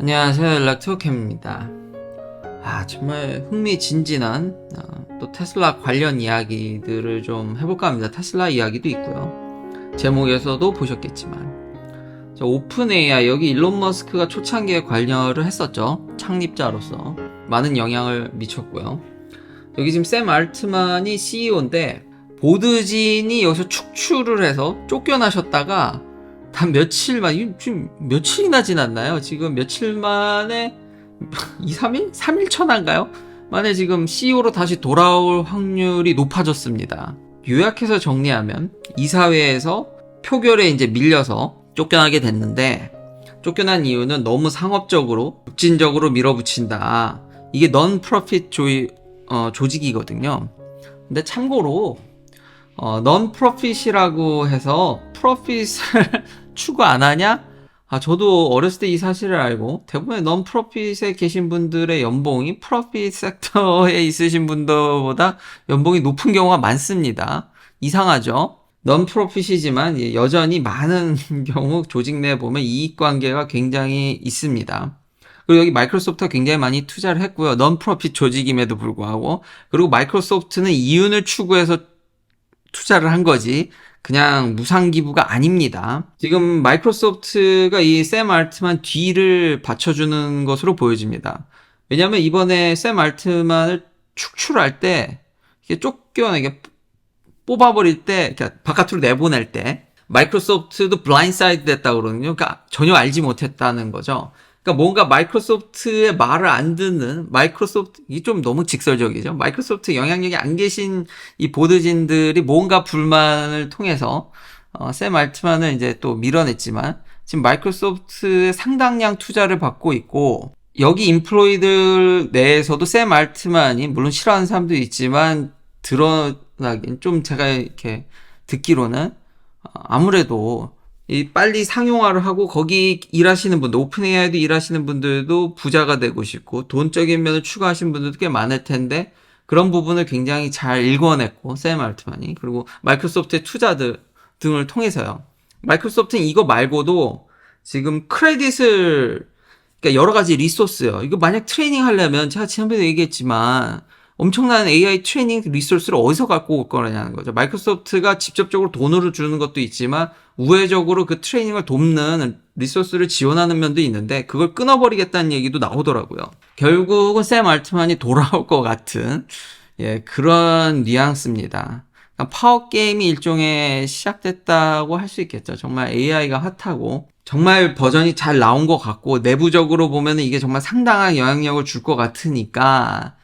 안녕하세요. 연락투어캠입니다. 정말 흥미진진한 또 테슬라 관련 이야기들을 좀 해볼까 합니다. 테슬라 이야기도 있고요. 제목에서도 보셨겠지만 오픈 AI, 여기 일론 머스크가 초창기에 관여를 했었죠. 창립자로서 많은 영향을 미쳤고요. 여기 지금 샘 알트만이 CEO인데 보드진이 여기서 축출을 해서 쫓겨나셨다가 단 며칠 만, 지금 며칠이나 지났나요? 지금 며칠 만에 2, 3일? 3일 천한가요? 만에 지금 CEO로 다시 돌아올 확률이 높아졌습니다. 요약해서 정리하면 이사회에서 표결에 이제 밀려서 쫓겨나게 됐는데, 쫓겨난 이유는 너무 상업적으로 급진적으로 밀어붙인다. 이게 non-profit 조직이거든요. 근데 참고로 non-profit이라고 해서 프로핏을 추구 안 하냐? 저도 어렸을 때 이 사실을 알고 대부분의 non-profit에 계신 분들의 연봉이 프로핏 섹터에 있으신 분들보다 연봉이 높은 경우가 많습니다. 이상하죠? non-profit이지만 여전히 많은 경우 조직 내에 보면 이익관계가 굉장히 있습니다. 그리고 여기 마이크로소프트가 굉장히 많이 투자를 했고요. non-profit 조직임에도 불구하고. 그리고 마이크로소프트는 이윤을 추구해서 투자를 한 거지 그냥 무상기부가 아닙니다. 지금 마이크로소프트가 이 샘 알트만 뒤를 받쳐주는 것으로 보여집니다. 왜냐하면 이번에 샘 알트만을 축출할 때 이게 쫓겨나게 뽑아버릴 때, 바깥으로 내보낼 때 마이크로소프트도 블라인드사이드 됐다고 그러거든요. 그러니까 전혀 알지 못했다는 거죠. 그러니까 뭔가 마이크로소프트의 말을 안 듣는, 이게 좀 너무 직설적이죠. 마이크로소프트 영향력이 안 계신 이 보드진들이 뭔가 불만을 통해서 샘 알트만을 이제 또 밀어냈지만 지금 마이크로소프트의 상당량 투자를 받고 있고, 여기 인플로이들 내에서도 샘 알트만이 물론 싫어하는 사람도 있지만 드러나긴 좀 제가 이렇게 듣기로는 아무래도 이 빨리 상용화를 하고 거기 일하시는 분들, 오픈 AI도 일하시는 분들도 부자가 되고 싶고 돈적인 면을 추구하시는 분들도 꽤 많을 텐데 그런 부분을 굉장히 잘 읽어냈고 샘 알트만이, 그리고 마이크로소프트의 투자들 등을 통해서요. 마이크로소프트는 이거 말고도 지금 크레딧을, 그러니까 여러 가지 리소스요. 이거 만약 트레이닝 하려면 제가 지난번에 얘기했지만 엄청난 AI 트레이닝 리소스를 어디서 갖고 올 거냐는 거죠. 마이크로소프트가 직접적으로 돈으로 주는 것도 있지만 우회적으로 그 트레이닝을 돕는 리소스를 지원하는 면도 있는데 그걸 끊어버리겠다는 얘기도 나오더라고요. 결국은 샘 알트만이 돌아올 것 같은 그런 뉘앙스입니다. 그러니까 파워게임이 일종의 시작됐다고 할 수 있겠죠. 정말 AI가 핫하고 정말 버전이 잘 나온 것 같고 내부적으로 보면 이게 정말 상당한 영향력을 줄 것 같으니까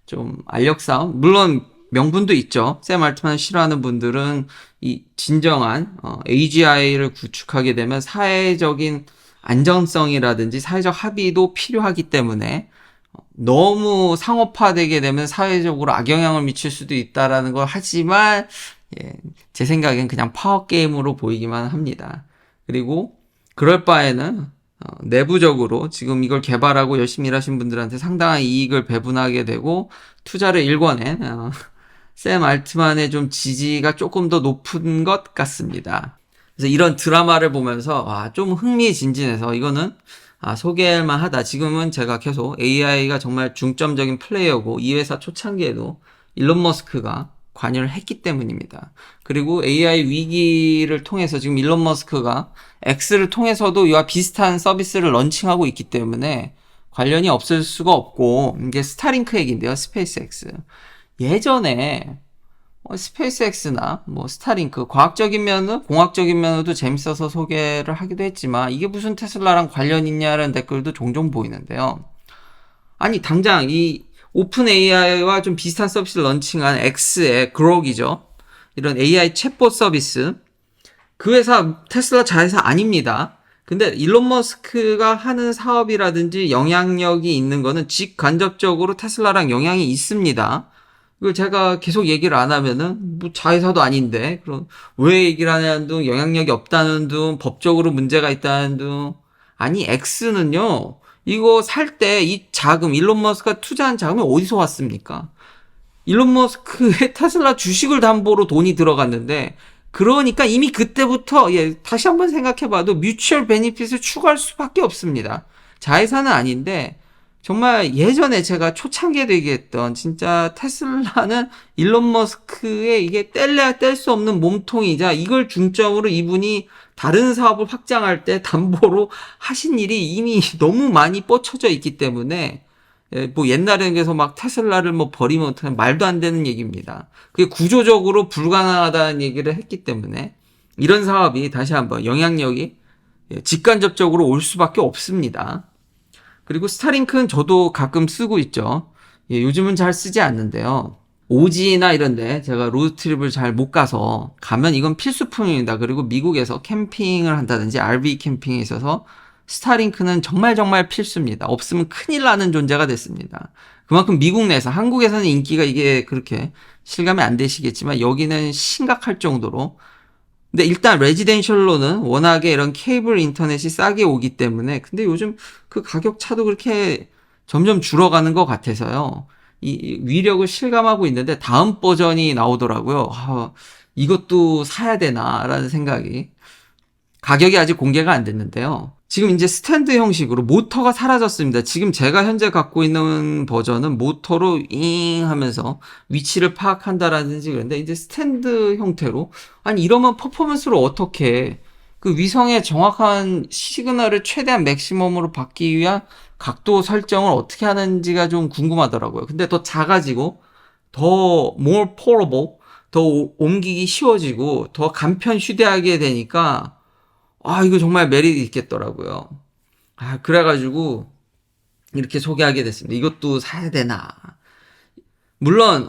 좀 알력 싸움, 물론 명분도 있죠. 샘 알트만 싫어하는 분들은 이 진정한 AGI를 구축하게 되면 사회적인 안정성이라든지 사회적 합의도 필요하기 때문에 너무 상업화되게 되면 사회적으로 악영향을 미칠 수도 있다라는 걸 하지만 제 생각엔 그냥 파워게임으로 보이기만 합니다. 그리고 그럴 바에는 내부적으로 지금 이걸 개발하고 열심히 일하신 분들한테 상당한 이익을 배분하게 되고 투자를 일궈낸 샘 알트만의 좀 지지가 조금 더 높은 것 같습니다. 그래서 이런 드라마를 보면서 좀 흥미진진해서 이거는 소개할만 하다. 지금은 제가 계속 AI가 정말 중점적인 플레이어고 이 회사 초창기에도 일론 머스크가 관여를 했기 때문입니다. 그리고 AI 위기를 통해서 지금 일론 머스크가 X를 통해서도 이와 비슷한 서비스를 런칭하고 있기 때문에 관련이 없을 수가 없고, 이게 스타링크 얘기인데요. 스페이스X. 예전에 스페이스X나 스타링크 과학적인 면은 공학적인 면으로도 재밌어서 소개를 하기도 했지만 이게 무슨 테슬라랑 관련 있냐라는 댓글도 종종 보이는데요. 아니 당장 이 오픈 AI와 좀 비슷한 서비스를 런칭한 X의 그록이죠. 이런 AI 챗봇 서비스. 그 회사 테슬라 자회사 아닙니다. 근데 일론 머스크가 하는 사업이라든지 영향력이 있는 거는 직간접적으로 테슬라랑 영향이 있습니다. 이걸 제가 계속 얘기를 안 하면은 자회사도 아닌데 그럼 왜 얘기를 하냐는 둥, 영향력이 없다는 둥, 법적으로 문제가 있다는 둥. 아니 X는요. 이거 살 때 이 자금, 일론 머스크가 투자한 자금이 어디서 왔습니까? 일론 머스크의 테슬라 주식을 담보로 돈이 들어갔는데 그러니까 이미 그때부터 다시 한번 생각해봐도 뮤추얼 베니핏을 추구할 수밖에 없습니다. 자회사는 아닌데 정말 예전에 제가 초창기에 얘기했던 진짜 테슬라는 일론 머스크의 이게 뗄래야 뗄 수 없는 몸통이자 이걸 중점으로 이분이 다른 사업을 확장할 때 담보로 하신 일이 이미 너무 많이 뻗쳐져 있기 때문에 뭐 옛날에 그래서 막 테슬라를 뭐 버리면 어떡하냐 말도 안 되는 얘기입니다. 그게 구조적으로 불가능하다는 얘기를 했기 때문에 이런 사업이 다시 한번 영향력이 직간접적으로 올 수밖에 없습니다. 그리고 스타링크는 저도 가끔 쓰고 있죠. 요즘은 잘 쓰지 않는데요. 오지나 이런데 제가 로드트립을 잘 못 가서 가면 이건 필수품입니다. 그리고 미국에서 캠핑을 한다든지 RV 캠핑에 있어서 스타링크는 정말 정말 필수입니다. 없으면 큰일 나는 존재가 됐습니다. 그만큼 미국 내에서 한국에서는 인기가 이게 그렇게 실감이 안 되시겠지만 여기는 심각할 정도로 근데 일단 레지덴셜로는 워낙에 이런 케이블 인터넷이 싸게 오기 때문에 근데 요즘 그 가격 차도 그렇게 점점 줄어가는 것 같아서요. 이 위력을 실감하고 있는데 다음 버전이 나오더라고요. 이것도 사야 되나라는 생각이. 가격이 아직 공개가 안 됐는데요. 지금 이제 스탠드 형식으로 모터가 사라졌습니다. 지금 제가 현재 갖고 있는 버전은 모터로 잉 하면서 위치를 파악한다라든지 그런데 이제 스탠드 형태로 아니 이러면 퍼포먼스로 어떻게 그 위성의 정확한 시그널을 최대한 맥시멈으로 받기 위한 각도 설정을 어떻게 하는지가 좀 궁금하더라고요. 근데 더 작아지고 더 more portable 더 옮기기 쉬워지고 더 간편 휴대하게 되니까 이거 정말 메리트 있겠더라고요. 그래가지고, 이렇게 소개하게 됐습니다. 이것도 사야 되나. 물론,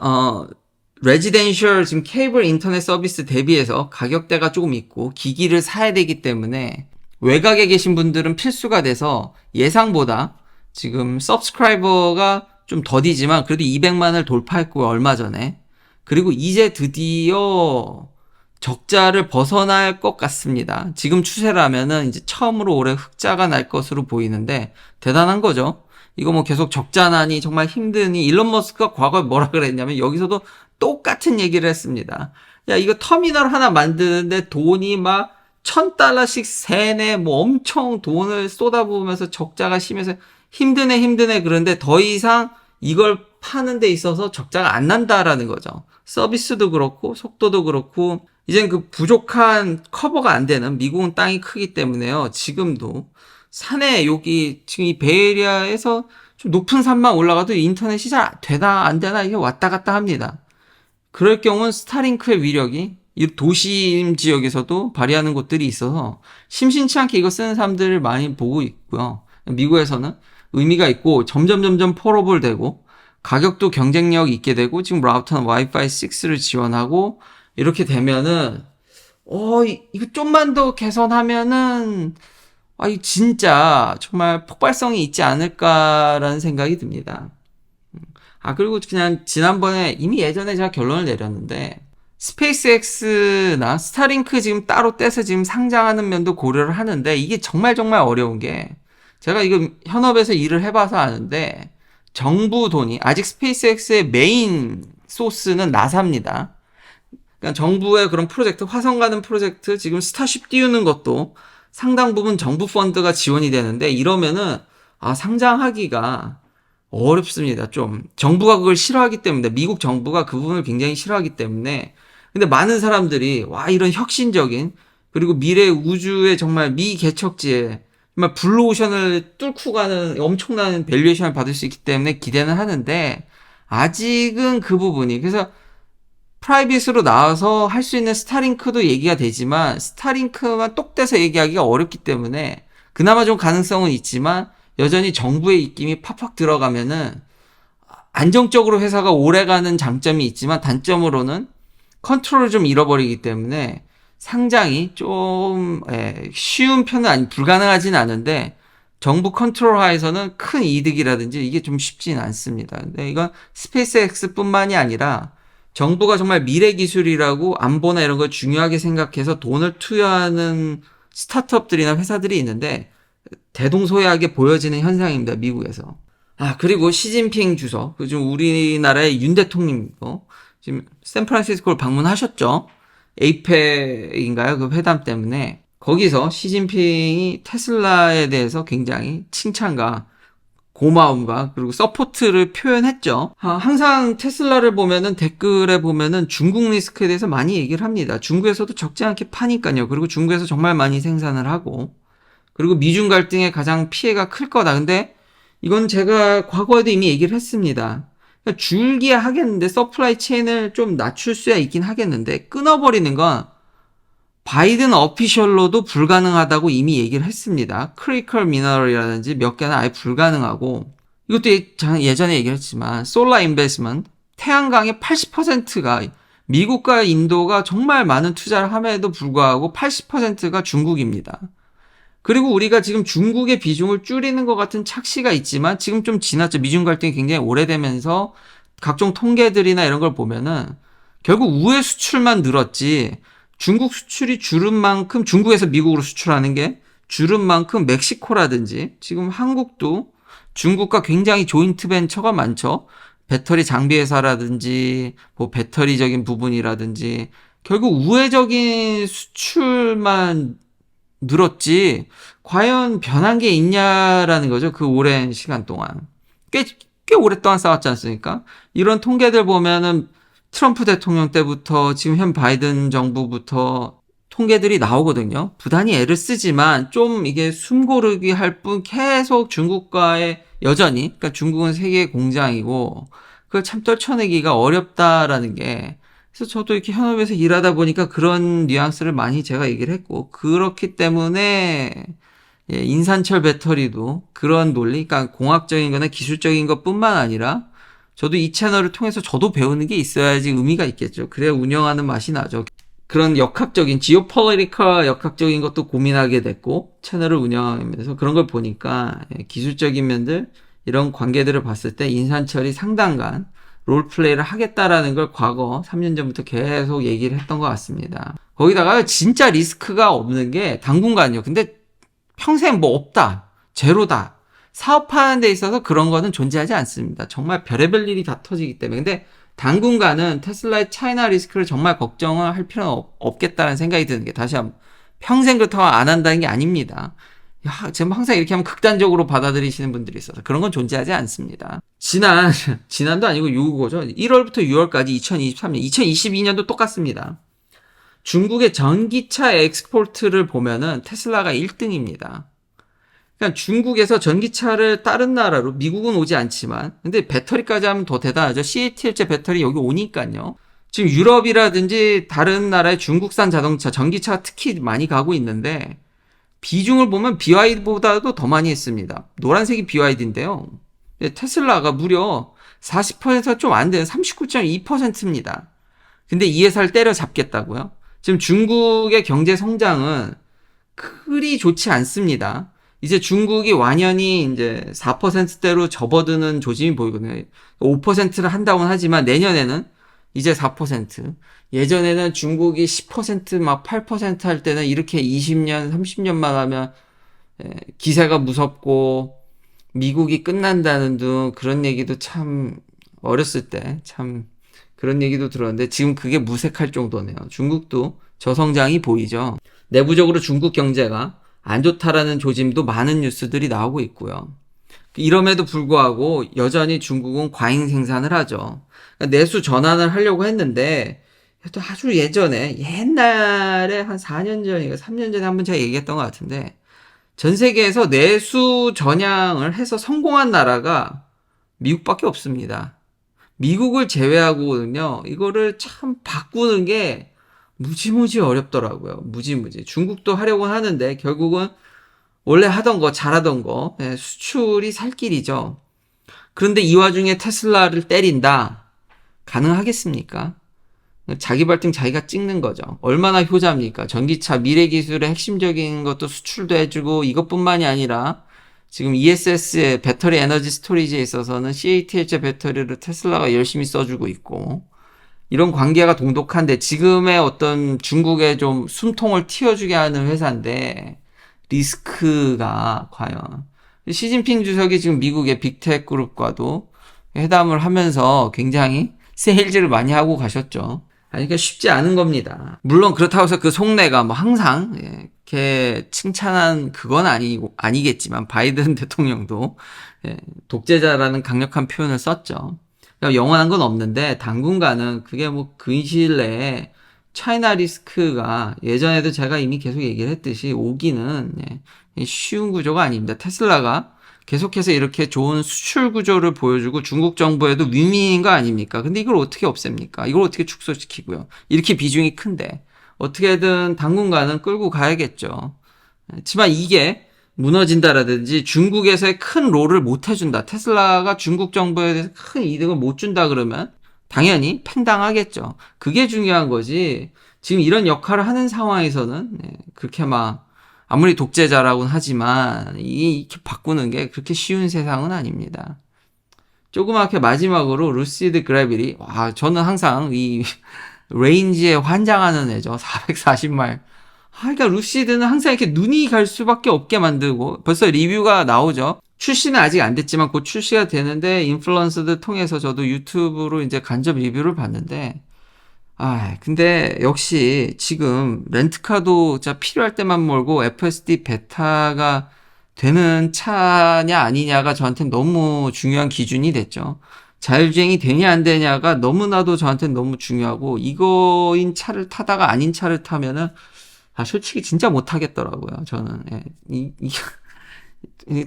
레지덴셜 지금 케이블 인터넷 서비스 대비해서 가격대가 조금 있고, 기기를 사야 되기 때문에, 외곽에 계신 분들은 필수가 돼서 예상보다 지금 서브스크라이버가 좀 더디지만, 그래도 200만을 돌파했고요, 얼마 전에. 그리고 이제 드디어, 적자를 벗어날 것 같습니다. 지금 추세라면은 이제 처음으로 올해 흑자가 날 것으로 보이는데 대단한 거죠. 이거 뭐 계속 적자나니 정말 힘드니 일론 머스크가 과거에 뭐라 그랬냐면 여기서도 똑같은 얘기를 했습니다. 야 이거 터미널 하나 만드는데 돈이 막 $1,000씩 세네 뭐 엄청 돈을 쏟아부으면서 적자가 심해서 힘드네 그런데 더 이상 이걸 파는 데 있어서 적자가 안 난다라는 거죠. 서비스도 그렇고 속도도 그렇고 이젠 그 부족한 커버가 안 되는 미국은 땅이 크기 때문에요. 지금도 산에 여기 지금 이 베이에리아에서 좀 높은 산만 올라가도 인터넷이 잘 되나 안 되나 이게 왔다 갔다 합니다. 그럴 경우는 스타링크의 위력이 이 도심 지역에서도 발휘하는 곳들이 있어서 심심치 않게 이거 쓰는 사람들을 많이 보고 있고요. 미국에서는 의미가 있고 점점 폴업을 되고 가격도 경쟁력 있게 되고 지금 라우터는 와이파이 6를 지원하고 이렇게 되면은 이거 좀만 더 개선하면은 이 진짜 정말 폭발성이 있지 않을까라는 생각이 듭니다. 그리고 그냥 지난번에 이미 예전에 제가 결론을 내렸는데 스페이스X나 스타링크 지금 따로 떼서 지금 상장하는 면도 고려를 하는데 이게 정말 어려운 게 제가 이거 현업에서 일을 해봐서 아는데 정부 돈이 아직 스페이스X의 메인 소스는 나사입니다. 그러니까 정부의 그런 프로젝트, 화성 가는 프로젝트, 지금 스타쉽 띄우는 것도 상당 부분 정부 펀드가 지원이 되는데 이러면은 상장하기가 어렵습니다. 좀 정부가 그걸 싫어하기 때문에 미국 정부가 그 부분을 굉장히 싫어하기 때문에 근데 많은 사람들이 이런 혁신적인 그리고 미래 우주의 정말 미개척지에 정말 블루오션을 뚫고 가는 엄청난 밸류에이션을 받을 수 있기 때문에 기대는 하는데 아직은 그 부분이 그래서 프라이빗으로 나와서 할 수 있는 스타링크도 얘기가 되지만 스타링크만 똑 떼서 얘기하기가 어렵기 때문에 그나마 좀 가능성은 있지만 여전히 정부의 입김이 팍팍 들어가면은 안정적으로 회사가 오래가는 장점이 있지만 단점으로는 컨트롤을 좀 잃어버리기 때문에 상장이 좀 쉬운 편은 불가능하진 않은데 정부 컨트롤 하에서는 큰 이득이라든지 이게 좀 쉽진 않습니다. 근데 이건 스페이스X뿐만이 아니라 정부가 정말 미래 기술이라고 안보나 이런 걸 중요하게 생각해서 돈을 투여하는 스타트업들이나 회사들이 있는데 대동소이하게 보여지는 현상입니다. 미국에서. 그리고 시진핑 주석, 지금 우리나라의 윤 대통령도 지금 샌프란시스코를 방문하셨죠. 에이펙인가요? 그 회담 때문에. 거기서 시진핑이 테슬라에 대해서 굉장히 칭찬과 고마움과 그리고 서포트를 표현했죠. 항상 테슬라를 보면은 댓글에 보면은 중국 리스크에 대해서 많이 얘기를 합니다. 중국에서도 적지 않게 파니까요. 그리고 중국에서 정말 많이 생산을 하고 그리고 미중 갈등의 가장 피해가 클 거다. 근데 이건 제가 과거에도 이미 얘기를 했습니다. 그러니까 줄기야 하겠는데 서플라이 체인을 좀 낮출 수야 있긴 하겠는데 끊어버리는 건 바이든 어피셜로도 불가능하다고 이미 얘기를 했습니다. 크리컬 미너럴이라든지 몇 개는 아예 불가능하고 이것도 예전에 얘기를 했지만 솔라 인베스먼트 태양광의 80%가 미국과 인도가 정말 많은 투자를 함에도 불구하고 80%가 중국입니다. 그리고 우리가 지금 중국의 비중을 줄이는 것 같은 착시가 있지만 지금 좀 지났죠. 미중 갈등이 굉장히 오래되면서 각종 통계들이나 이런 걸 보면은 결국 우회 수출만 늘었지 중국 수출이 줄은 만큼 중국에서 미국으로 수출하는 게 줄은 만큼 멕시코라든지 지금 한국도 중국과 굉장히 조인트 벤처가 많죠. 배터리 장비 회사라든지 뭐 배터리적인 부분이라든지 결국 우회적인 수출만 늘었지 과연 변한 게 있냐라는 거죠. 그 오랜 시간 동안 꽤 오랫동안 싸웠지 않습니까? 이런 통계들 보면은 트럼프 대통령 때부터 지금 현 바이든 정부부터 통계들이 나오거든요. 부단히 애를 쓰지만 좀 이게 숨고르기 할 뿐 계속 중국과의 여전히 그러니까 중국은 세계의 공장이고 그걸 참 떨쳐내기가 어렵다라는 게 그래서 저도 이렇게 현업에서 일하다 보니까 그런 뉘앙스를 많이 제가 얘기를 했고 그렇기 때문에 인산철 배터리도 그런 논리 그러니까 공학적인 거나 기술적인 것뿐만 아니라 저도 이 채널을 통해서 저도 배우는 게 있어야지 의미가 있겠죠. 그래야 운영하는 맛이 나죠. 그런 역학적인 지오폴리티컬 역학적인 것도 고민하게 됐고 채널을 운영하면서 그런 걸 보니까 기술적인 면들 이런 관계들을 봤을 때 인산철이 상당한 롤플레이를 하겠다라는 걸 과거 3년 전부터 계속 얘기를 했던 것 같습니다. 거기다가 진짜 리스크가 없는 게 당분간요. 근데 평생 뭐 없다. 제로다. 사업하는 데 있어서 그런 거는 존재하지 않습니다. 정말 별의별 일이 다 터지기 때문에. 근데 당분간은 테슬라의 차이나 리스크를 정말 걱정을 할 필요는 없겠다는 생각이 드는 게 다시 한번 평생 그렇다고 안 한다는 게 아닙니다. 지금 항상 이렇게 하면 극단적으로 받아들이시는 분들이 있어서 그런 건 존재하지 않습니다. 지난도 아니고 6호죠. 1월부터 6월까지 2023년, 2022년도 똑같습니다. 중국의 전기차 엑스포트를 보면은 테슬라가 1등입니다. 그러니까 중국에서 전기차를 다른 나라로 미국은 오지 않지만 근데 배터리까지 하면 더 대단하죠. CATL제 배터리 여기 오니까요. 지금 유럽이라든지 다른 나라의 중국산 자동차, 전기차가 특히 많이 가고 있는데 비중을 보면 BYD보다도 더 많이 했습니다. 노란색이 BYD인데요. 테슬라가 무려 40%가 좀 안 되는 39.2%입니다. 근데 이 회사를 때려잡겠다고요? 지금 중국의 경제 성장은 그리 좋지 않습니다. 이제 중국이 완연히 이제 4%대로 접어드는 조짐이 보이거든요. 5%를 한다고는 하지만 내년에는 이제 4%. 예전에는 중국이 10% 8% 할 때는 이렇게 20년, 30년만 하면 기세가 무섭고 미국이 끝난다는 등 그런 얘기도 참 어렸을 때 참 그런 얘기도 들었는데 지금 그게 무색할 정도네요. 중국도 저성장이 보이죠. 내부적으로 중국 경제가 안 좋다라는 조짐도 많은 뉴스들이 나오고 있고요. 이럼에도 불구하고 여전히 중국은 과잉 생산을 하죠. 그러니까 내수 전환을 하려고 했는데 또 아주 옛날에 한 4년 전인가 3년 전에 한번 제가 얘기했던 것 같은데 전 세계에서 내수 전향을 해서 성공한 나라가 미국밖에 없습니다. 미국을 제외하고는요, 이거를 참 바꾸는 게 무지무지 어렵더라고요. 무지무지. 중국도 하려고 하는데 결국은 원래 하던 거, 잘하던 거, 수출이 살 길이죠. 그런데 이 와중에 테슬라를 때린다? 가능하겠습니까? 자기 발등 자기가 찍는 거죠. 얼마나 효자입니까? 전기차 미래 기술의 핵심적인 것도 수출도 해주고 이것뿐만이 아니라 지금 ESS의 배터리 에너지 스토리지에 있어서는 CATL제 배터리를 테슬라가 열심히 써주고 있고 이런 관계가 동독한데 지금의 어떤 중국의 좀 숨통을 틔워주게 하는 회사인데 리스크가 과연 시진핑 주석이 지금 미국의 빅테크 그룹과도 회담을 하면서 굉장히 세일즈를 많이 하고 가셨죠. 그러니까 쉽지 않은 겁니다. 물론 그렇다고 해서 그 속내가 뭐 항상 그렇게 칭찬한 그건 아니겠지만 바이든 대통령도 예, 독재자라는 강력한 표현을 썼죠. 그러니까 영원한 건 없는데 당분간은 그게 뭐 근시일 내에 차이나 리스크가 예전에도 제가 이미 계속 얘기를 했듯이 오기는 쉬운 구조가 아닙니다. 테슬라가 계속해서 이렇게 좋은 수출 구조를 보여주고 중국 정부에도 윈윈인 거 아닙니까? 근데 이걸 어떻게 없앱니까? 이걸 어떻게 축소시키고요? 이렇게 비중이 큰데 어떻게든 당분간은 끌고 가야겠죠. 하지만 이게 무너진다라든지 중국에서의 큰 롤을 못 해준다. 테슬라가 중국 정부에 대해서 큰 이득을 못 준다 그러면 당연히 팽당하겠죠. 그게 중요한 거지. 지금 이런 역할을 하는 상황에서는 그렇게 막 아무리 독재자라고는 하지만 이렇게 바꾸는 게 그렇게 쉬운 세상은 아닙니다. 조그맣게 마지막으로 루시드 그래비티. 와, 저는 항상 이 레인지에 환장하는 애죠. 440마일. 그러니까 루시드는 항상 이렇게 눈이 갈 수밖에 없게 만들고 벌써 리뷰가 나오죠. 출시는 아직 안 됐지만 곧 출시가 되는데 인플루언서들 통해서 저도 유튜브로 이제 간접 리뷰를 봤는데 근데 역시 지금 렌트카도 진짜 필요할 때만 몰고 FSD 베타가 되는 차냐 아니냐가 저한테는 너무 중요한 기준이 됐죠. 자율주행이 되냐 안 되냐가 너무나도 저한테는 너무 중요하고 이거인 차를 타다가 아닌 차를 타면은 솔직히 진짜 못 하겠더라고요. 저는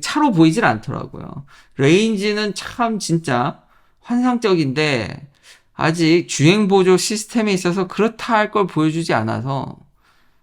차로 보이질 않더라고요. 레인지는 참 진짜 환상적인데 아직 주행 보조 시스템에 있어서 그렇다 할 걸 보여주지 않아서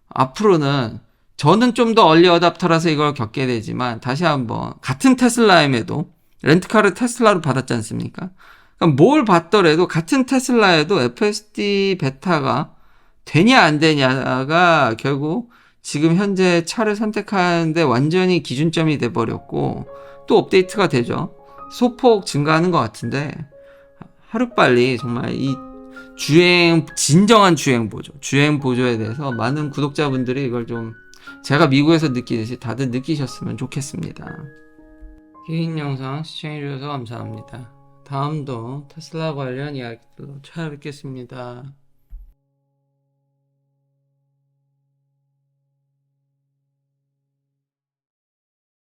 앞으로는 저는 좀 더 얼리 어답터라서 이걸 겪게 되지만 다시 한번 같은 테슬라임에도 렌트카를 테슬라로 받았지 않습니까? 그러니까 뭘 받더라도 같은 테슬라에도 FSD 베타가 되냐 안 되냐가 결국 지금 현재 차를 선택하는데 완전히 기준점이 돼버렸고 또 업데이트가 되죠. 소폭 증가하는 것 같은데 하루빨리 정말 이 진정한 주행 보조에 대해서 많은 구독자분들이 이걸 좀 제가 미국에서 느끼듯이 다들 느끼셨으면 좋겠습니다. 긴 영상 시청해주셔서 감사합니다. 다음도 테슬라 관련 이야기로 찾아뵙겠습니다.